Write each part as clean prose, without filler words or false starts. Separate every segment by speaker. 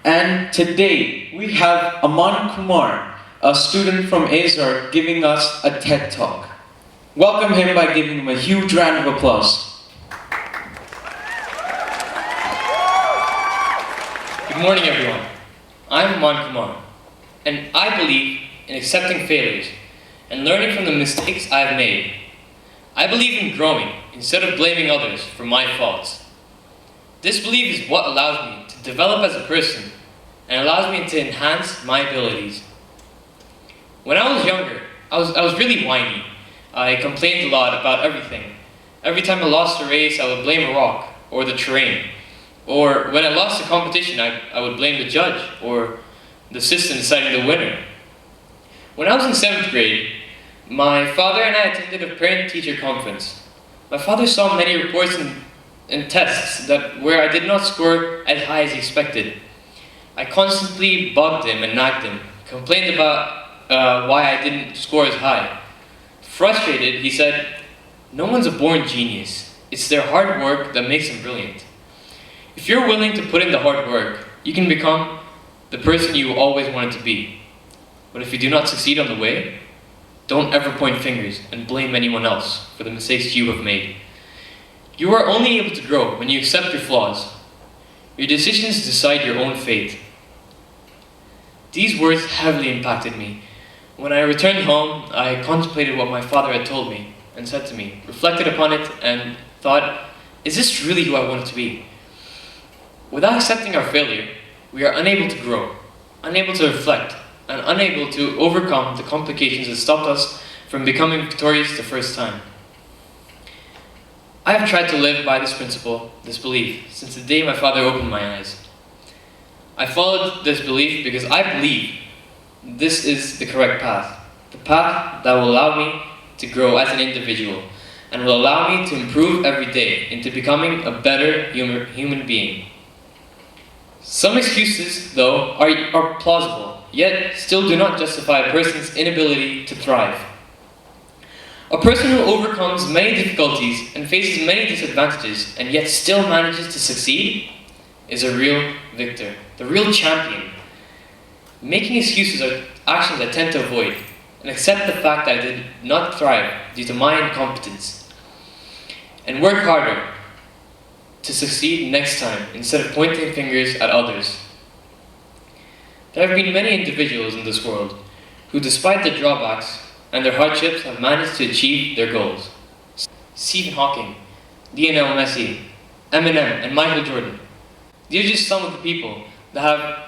Speaker 1: And today we have Aman Kumar, a student from Azhar, giving us a TED Talk. Welcome him by giving him a huge round of applause.
Speaker 2: Good morning, everyone. I'm Aman Kumar, and I believe in accepting failures and learning from the mistakes I've made. I believe in growing instead of blaming others for my faults. This belief is what allows me to develop as a person and allows me to enhance my abilities. When I was younger, I was really whiny. I complained a lot about everything. Every time I lost a race, I would blame a rock or the terrain. Or when I lost a competition, I would blame the judge or the system deciding the winner. When I was in 7th grade, my father and I attended a parent-teacher conference. My father saw many reports and tests where I did not score as high as he expected. I constantly bugged him and nagged him, complained about why I didn't score as high. Frustrated, he said, "No one's a born genius. It's their hard work that makes them brilliant. If you're willing to put in the hard work, you can become the person you always wanted to be. But if you do not succeed on the way, don't ever point fingers and blame anyone else for the mistakes you have made. You are only able to grow when you accept your flaws. Your decisions decide your own fate." These words heavily impacted me. When I returned home, I contemplated what my father had told me and said to me, reflected upon it, and thought, is this really who I wanted to be? Without accepting our failure, we are unable to grow, unable to reflect, and unable to overcome the complications that stopped us from becoming victorious the first time. I have tried to live by this principle, this belief, since the day my father opened my eyes. I followed this belief because I believe this is the correct path, the path that will allow me to grow as an individual and will allow me to improve every day into becoming a better human being. Some excuses, though, are plausible, yet still do not justify a person's inability to thrive. A person who overcomes many difficulties and faces many disadvantages and yet still manages to succeed is a real victor, the real champion. Making excuses are actions I tend to avoid and accept the fact that I did not thrive due to my incompetence and work harder to succeed next time instead of pointing fingers at others. There have been many individuals in this world who, despite their drawbacks and their hardships, have managed to achieve their goals. Stephen Hawking, Lionel Messi, Eminem, and Michael Jordan. These are just some of the people that have,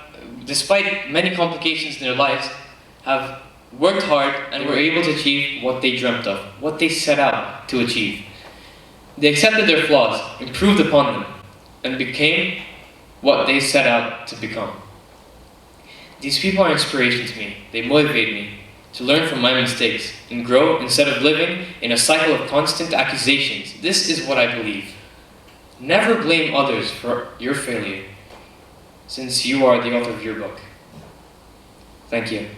Speaker 2: despite many complications in their lives, have worked hard and were able to achieve what they dreamt of, what they set out to achieve. They accepted their flaws, improved upon them, and became what they set out to become. These people are inspiration to me. They motivate me to learn from my mistakes and grow instead of living in a cycle of constant accusations. This is what I believe. Never blame others for your failure, since you are the author of your book. Thank you.